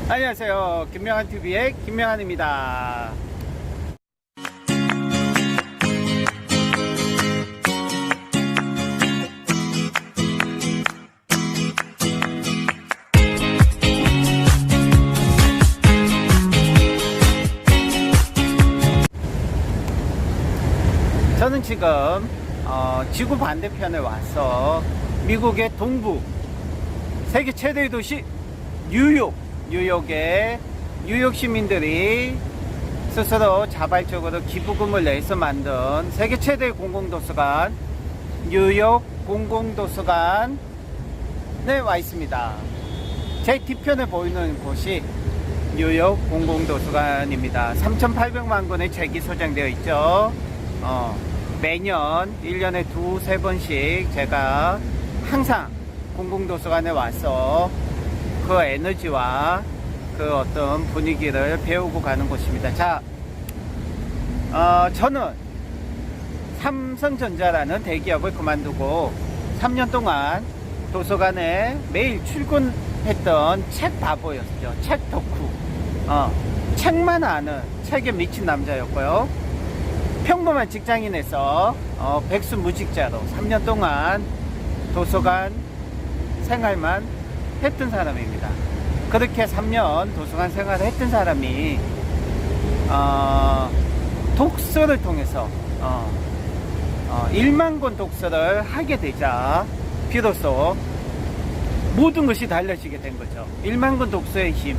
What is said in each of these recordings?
안녕하세요. 김명한TV의 김명한입니다. 저는 지금 지구 반대편에 와서 미국의 동부 세계 최대의 도시 뉴욕의 뉴욕 시민들이 스스로 자발적으로 기부금을 내서 만든 세계 최대의 공공도서관 뉴욕 공공도서관에 와 있습니다. 제 뒤편에 보이는 곳이 뉴욕 공공도서관입니다. 3,800만 권의 책이 소장되어 있죠. 매년 1년에 두세 번씩 제가 항상 공공도서관에 와서 그 에너지와 그 어떤 분위기를 배우고 가는 곳입니다. 자, 저는 삼성전자라는 대기업을 그만두고 3년 동안 도서관에 매일 출근했던 책 바보였죠. 책 덕후. 책만 아는 책에 미친 남자였고요. 평범한 직장인에서 백수무직자로 3년 동안 도서관 생활만 했던 사람입니다. 그렇게 3년 도서관 생활을 했던 사람이 독서를 통해서 1만 권 독서를 하게 되자 비로소 모든 것이 달라지게 된 거죠. 1만 권 독서의 힘,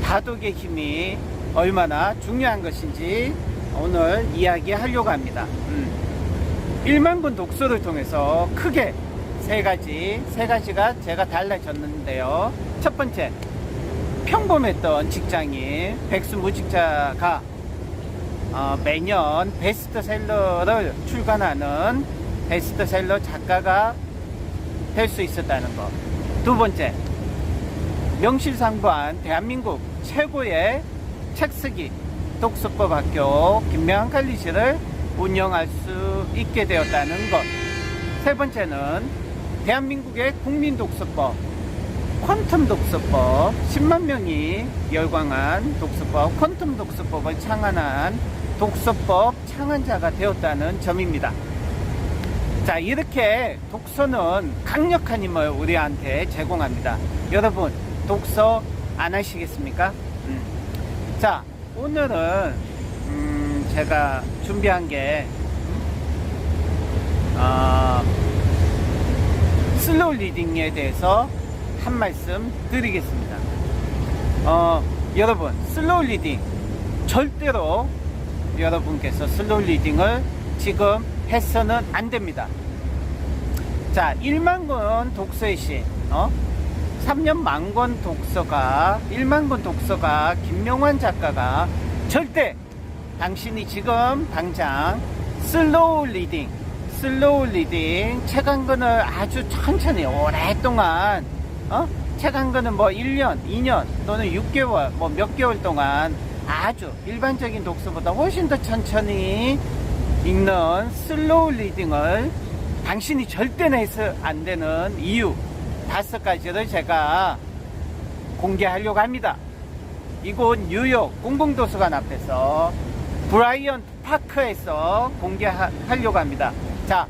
다독의 힘이 얼마나 중요한 것인지 오늘 이야기하려고 합니다. 1만 권 독서를 통해서 크게 세 가지가 제가 달라졌는데요. 첫 번째, 평범했던 직장인 백수무직자가 매년 베스트셀러를 출간하는 베스트셀러 작가가 될 수 있었다는 것. 두 번째, 명실상부한 대한민국 최고의 책쓰기 독서법학교 김명한 칼리지를 운영할 수 있게 되었다는 것. 세 번째는 대한민국의 국민독서법, 퀀텀 독서법, 10만 명이 열광한 독서법, 퀀텀 독서법을 창안한 독서법 창안자가 되었다는 점입니다. 자, 이렇게 독서는 강력한 힘을 우리한테 제공합니다. 여러분, 독서 안 하시겠습니까? 자, 오늘은 제가 준비한 게 슬로우 리딩에 대해서 한 말씀 드리겠습니다. 여러분, 슬로우 리딩 절대로 여러분께서 슬로우 리딩을 지금 해서는 안 됩니다. 자, 1만 권 독서의 신 3년 만권 독서가 1만 권 독서가 김명환 작가가 절대 당신이 지금 당장 슬로우 리딩 책 한 권을 아주 천천히 오랫동안 책 한 권은 뭐 1년 2년 또는 6개월 뭐 몇 개월 동안 아주 일반적인 독서보다 훨씬 더 천천히 읽는 슬로우 리딩을 당신이 절대 내서 안 되는 이유 5가지를 제가 공개하려고 합니다. 이곳 뉴욕 공공도서관 앞에서 브라이언트 파크에서 공개하려고 합니다. 자,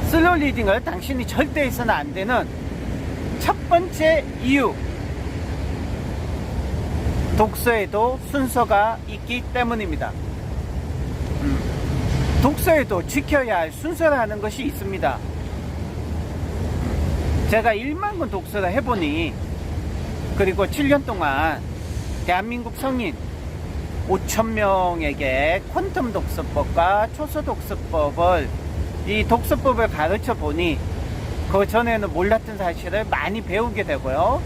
슬로우 리딩을 당신이 절대 해서는 안 되는 첫 번째 이유, 독서에도 순서가 있기 때문입니다. 독서에도 지켜야 할 순서라는 것이 있습니다. 제가 1만 권 독서를 해보니, 그리고 7년 동안 대한민국 성인 5,000명에게 퀀텀 독서법과 초서 독서법을 이 독서법을 가르쳐 보니 그 전에는 몰랐던 사실을 많이 배우게 되고요.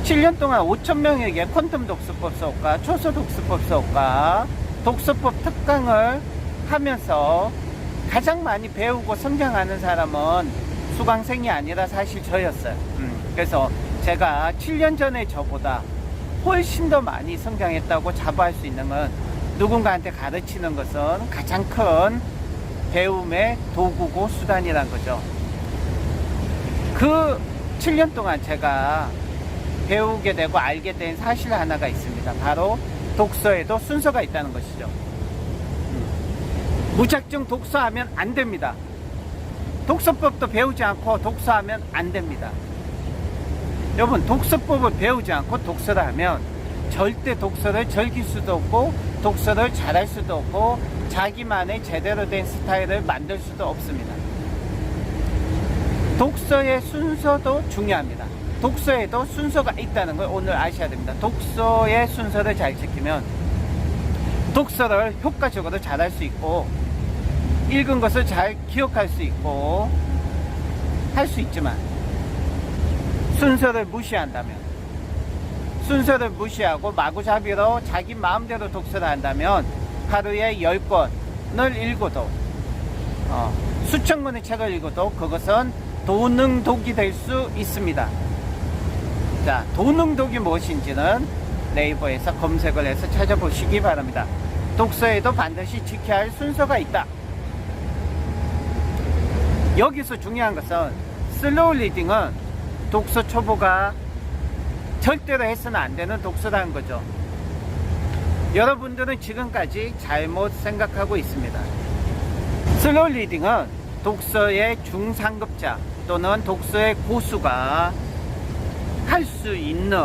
7년 동안 5,000명에게 퀀텀 독서법 수업과 초서 독서법 수업과 독서법 특강을 하면서 가장 많이 배우고 성장하는 사람은 수강생이 아니라 사실 저였어요. 그래서 제가 7년 전에 저보다 훨씬 더 많이 성장했다고 자부할 수 있는 건, 누군가한테 가르치는 것은 가장 큰 배움의 도구고 수단이란 거죠. 그 7년 동안 제가 배우게 되고 알게 된 사실 하나가 있습니다. 바로 독서에도 순서가 있다는 것이죠. 무작정 독서하면 안 됩니다. 독서법도 배우지 않고 독서하면 안 됩니다. 여러분, 독서법을 배우지 않고 독서를 하면 절대 독서를 즐길 수도 없고 독서를 잘할 수도 없고 자기만의 제대로 된 스타일을 만들 수도 없습니다. 독서의 순서도 중요합니다. 독서에도 순서가 있다는 걸 오늘 아셔야 됩니다. 독서의 순서를 잘 지키면 독서를 효과적으로 잘할 수 있고 읽은 것을 잘 기억할 수 있고 할 수 있지만, 순서를 무시한다면, 순서를 무시하고 마구잡이로 자기 마음대로 독서를 한다면 하루에 10권을 읽어도 수천 권의 책을 읽어도 그것은 도능독이 될 수 있습니다. 자, 도능독이 무엇인지는 네이버에서 검색을 해서 찾아보시기 바랍니다. 독서에도 반드시 지켜야 할 순서가 있다. 여기서 중요한 것은 슬로우 리딩은 독서 초보가 절대로 해서는 안 되는 독서라는 거죠. 여러분들은 지금까지 잘못 생각하고 있습니다. 슬로우 리딩은 독서의 중상급자 또는 독서의 고수가 할 수 있는,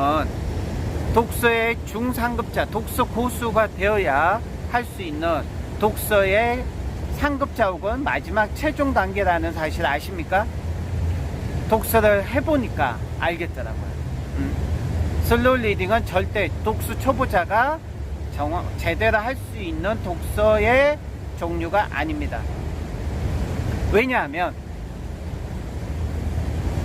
독서의 중상급자, 독서 고수가 되어야 할 수 있는 독서의 상급자 혹은 마지막 최종 단계라는 사실 아십니까? 독서를 해보니까 알겠더라고요. 슬로우 리딩은 절대 독서 초보자가 제대로 할 수 있는 독서의 종류가 아닙니다. 왜냐하면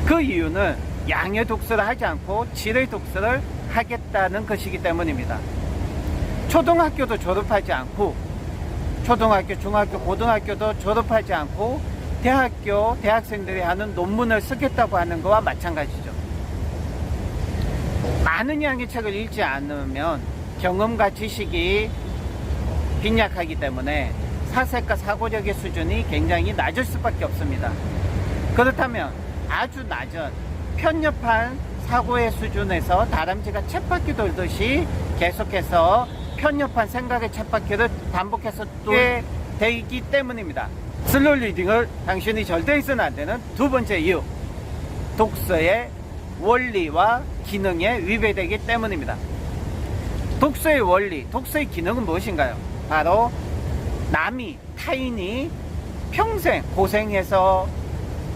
그 이유는 양의 독서를 하지 않고 질의 독서를 하겠다는 것이기 때문입니다. 초등학교도 졸업하지 않고, 초등학교, 중학교, 고등학교도 졸업하지 않고 대학생들이 하는 논문을 쓰겠다고 하는 것과 마찬가지죠. 많은 양의 책을 읽지 않으면 경험과 지식이 빈약하기 때문에 사색과 사고력의 수준이 굉장히 낮을 수밖에 없습니다. 그렇다면 아주 낮은 편협한 사고의 수준에서 다람쥐가 쳇바퀴 돌듯이 계속해서 편협한 생각의 쳇바퀴를 반복해서 돌게 되기 때문입니다. 슬로우 리딩을 당신이 절대 해서는 안 되는 두 번째 이유, 독서의 원리와 기능에 위배되기 때문입니다. 독서의 원리, 독서의 기능은 무엇인가요? 바로 타인이 평생 고생해서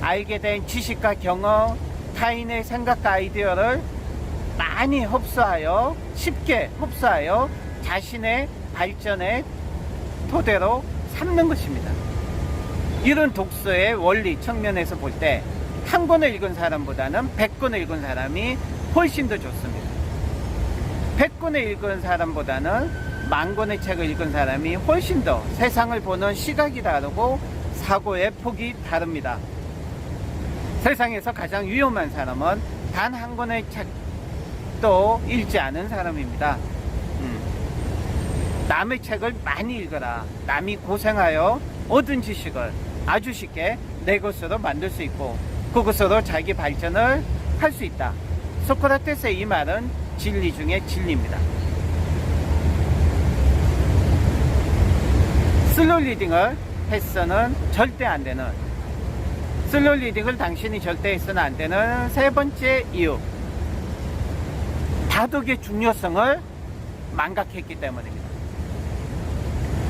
알게 된 지식과 경험, 타인의 생각과 아이디어를 많이 흡수하여, 쉽게 흡수하여 자신의 발전의 토대로 삼는 것입니다. 이런 독서의 원리 측면에서 볼 때 한 권을 읽은 사람보다는 100권을 읽은 사람이 훨씬 더 좋습니다. 100권을 읽은 사람보다는 10,000권의 책을 읽은 사람이 훨씬 더 세상을 보는 시각이 다르고 사고의 폭이 다릅니다. 세상에서 가장 위험한 사람은 단 한 권의 책도 읽지 않은 사람입니다. 남의 책을 많이 읽어라. 남이 고생하여 얻은 지식을 아주 쉽게 내 것으로 만들 수 있고 그것으로 자기 발전을 할 수 있다. 소크라테스의 이 말은 진리 중에 진리입니다. 슬로우 리딩을 해서는 절대 안 되는, 슬로우 리딩을 당신이 절대 해서는 안 되는 세 번째 이유, 다독의 중요성을 망각했기 때문입니다.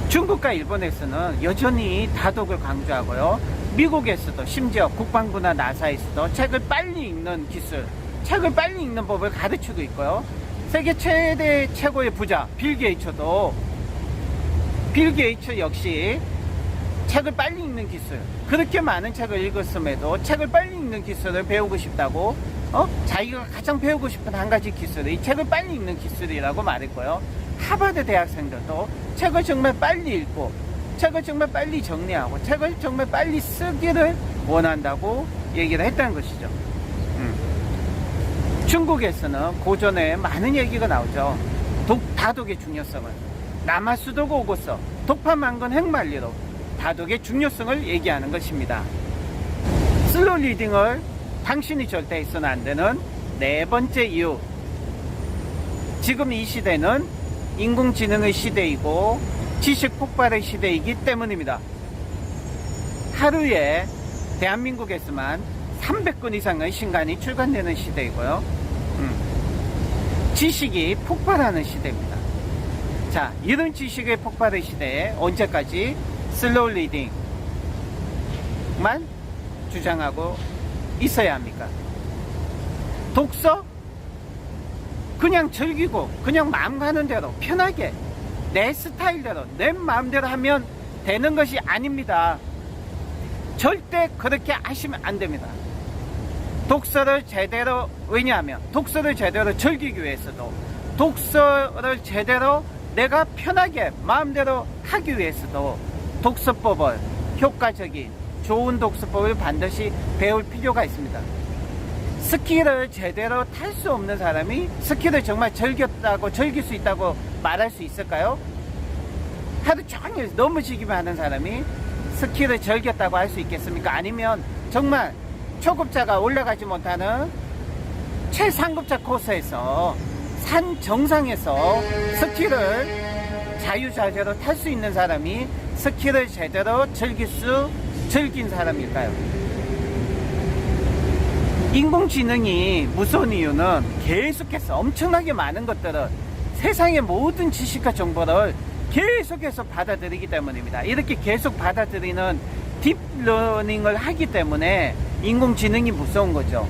중국과 일본에서는 여전히 다독을 강조하고요, 미국에서도 심지어 국방부나 나사에서도 책을 빨리 읽는 기술, 책을 빨리 읽는 법을 가르치고 있고요. 세계 최고의 부자 빌 게이츠 역시 책을 빨리 읽는 기술, 그렇게 많은 책을 읽었음에도 책을 빨리 읽는 기술을 배우고 싶다고 자기가 가장 배우고 싶은 한 가지 기술이 책을 빨리 읽는 기술이라고 말했고요. 하버드 대학생들도 책을 정말 빨리 읽고 책을 정말 빨리 정리하고 책을 정말 빨리 쓰기를 원한다고 얘기를 했다는 것이죠. 중국에서는 고전에 많은 얘기가 나오죠. 다독의 중요성을. 남하수독 오고서 독파만건 핵만리로 다독의 중요성을 얘기하는 것입니다. 슬로우 리딩을 당신이 절대 해서는 안 되는 네 번째 이유. 지금 이 시대는 인공지능의 시대이고 지식 폭발의 시대이기 때문입니다. 하루에 대한민국에서만 300건 이상의 신간이 출간되는 시대이고요. 지식이 폭발하는 시대입니다. 자, 이런 지식의 폭발의 시대에 언제까지 슬로우 리딩만 주장하고 있어야 합니까? 독서? 그냥 즐기고 그냥 마음 가는 대로 편하게 내 스타일대로 내 마음대로 하면 되는 것이 아닙니다. 절대 그렇게 하시면 안 됩니다. 독서를 제대로, 왜냐하면 독서를 제대로 즐기기 위해서도, 독서를 제대로 내가 편하게 마음대로 하기 위해서도 독서법을, 효과적인 좋은 독서법을 반드시 배울 필요가 있습니다. 스키를 제대로 탈 수 없는 사람이 스키를 정말 즐길 수 있다고 말할 수 있을까요? 하루 종일 넘어지기만 하는 사람이 스키를 즐겼다고 할 수 있겠습니까? 아니면 정말 초급자가 올라가지 못하는 최상급자 코스에서 산 정상에서 스키를 자유자재로 탈 수 있는 사람이 스키를 제대로 즐긴 사람일까요? 인공지능이 무서운 이유는 계속해서 엄청나게 많은 것들을, 세상의 모든 지식과 정보를 계속해서 받아들이기 때문입니다. 이렇게 계속 받아들이는 딥러닝을 하기 때문에 인공지능이 무서운 거죠.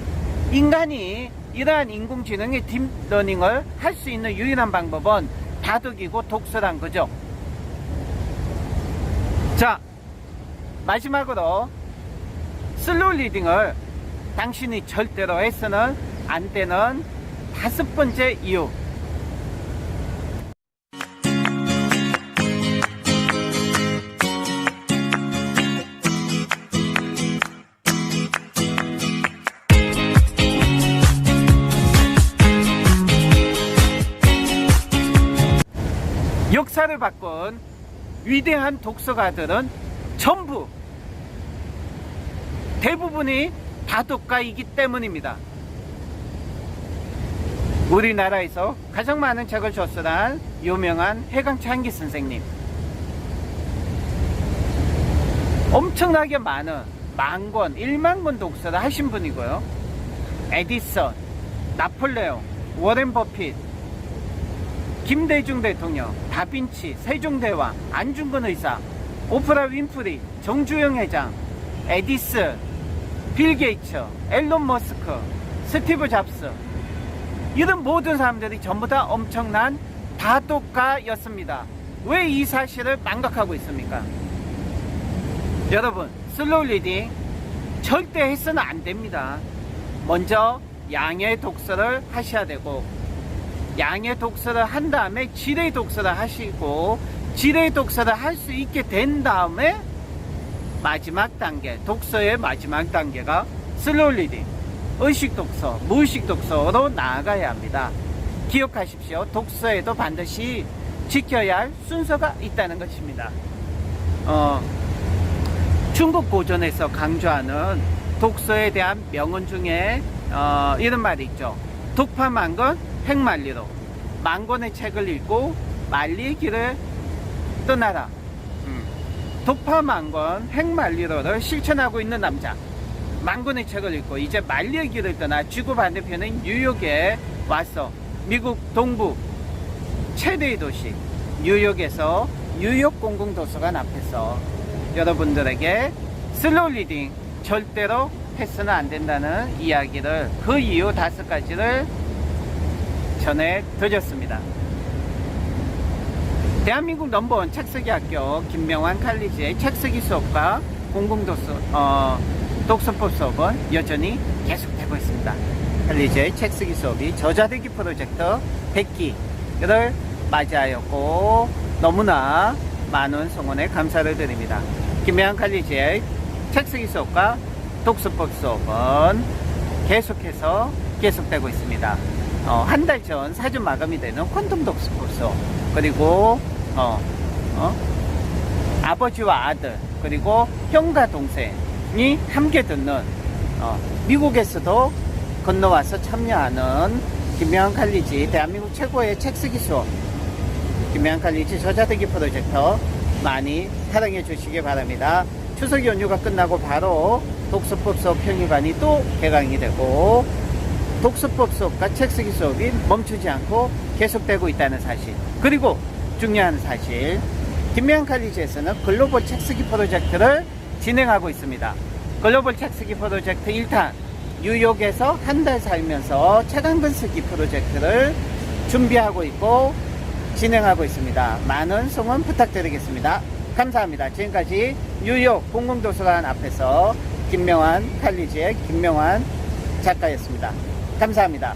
인간이 이러한 인공지능의 딥러닝을 할 수 있는 유일한 방법은 다독이고 독서란 거죠. 자, 마지막으로 슬로우 리딩을 당신이 절대로 해서는 안 되는 5번째 이유. 역사를 바꾼 위대한 독서가들은 전부 대부분이 다독가이기 때문입니다. 우리나라에서 가장 많은 책을 저술한 유명한 해강찬기 선생님, 엄청나게 많은 10,000권, 10,000권 독서를 하신 분이고요. 에디슨, 나폴레옹, 워렌 버핏, 김대중 대통령, 다빈치, 세종대왕, 안중근 의사, 오프라 윈프리, 정주영 회장, 에디슨, 빌 게이츠, 앨런 머스크, 스티브 잡스, 이런 모든 사람들이 전부 다 엄청난 다독가였습니다. 왜 이 사실을 망각하고 있습니까? 여러분, 슬로우 리딩 절대 해서는 안 됩니다. 먼저 양의 독서를 하셔야 되고, 양의 독서를 한 다음에 질의 독서를 하시고, 질의 독서를 할 수 있게 된 다음에 마지막 단계, 독서의 마지막 단계가 슬로우 리딩, 의식 독서, 무의식 독서로 나아가야 합니다. 기억하십시오. 독서에도 반드시 지켜야 할 순서가 있다는 것입니다. 중국 고전에서 강조하는 독서에 대한 명언 중에 이런 말이 있죠. 독파만건 핵만리로, 만권의 책을 읽고 만리의 길을 떠나라. 독파만권 핵만리로를 실천하고 있는 남자, 만권의 책을 읽고 이제 만리의 길을 떠나 지구 반대편인 뉴욕에 와서 미국 동부 최대의 도시 뉴욕에서 뉴욕 공공도서관 앞에서 여러분들에게 슬로우 리딩 절대로 해서는 안 된다는 이야기를, 그 이유 5가지를 전해드렸습니다. 대한민국 넘버원 책쓰기 학교 김명환 칼리지의 책쓰기 수업과 공공도서 독서법 수업은 여전히 계속되고 있습니다. 칼리지의 책쓰기 수업이 저자되기 프로젝트 100기를 맞이하였고 너무나 많은 성원에 감사를 드립니다. 김명환 칼리지의 책쓰기 수업과 독서법 수업은 계속해서 계속되고 있습니다. 한 달 전 사전 마감이 되는 퀀텀 독서법소, 그리고 아버지와 아들, 그리고 형과 동생이 함께 듣는 미국에서도 건너와서 참여하는 김명환 칼리지 대한민국 최고의 책 쓰기 수업, 김명환 칼리지 저자되기 프로젝트 많이 사랑해 주시기 바랍니다. 추석 연휴가 끝나고 바로 독서법 수업 평일반이 또 개강이 되고, 독서법 수업과 책 쓰기 수업이 멈추지 않고 계속되고 있다는 사실, 그리고 중요한 사실, 김명환 칼리지에서는 글로벌 책 쓰기 프로젝트를 진행하고 있습니다. 글로벌 책 쓰기 프로젝트 1탄, 뉴욕에서 한 달 살면서 책 한 권 쓰기 프로젝트를 준비하고 있고 진행하고 있습니다. 많은 성원 부탁드리겠습니다. 감사합니다. 지금까지 뉴욕 공공도서관 앞에서 김명환 칼리지의 김명환 작가였습니다. 감사합니다.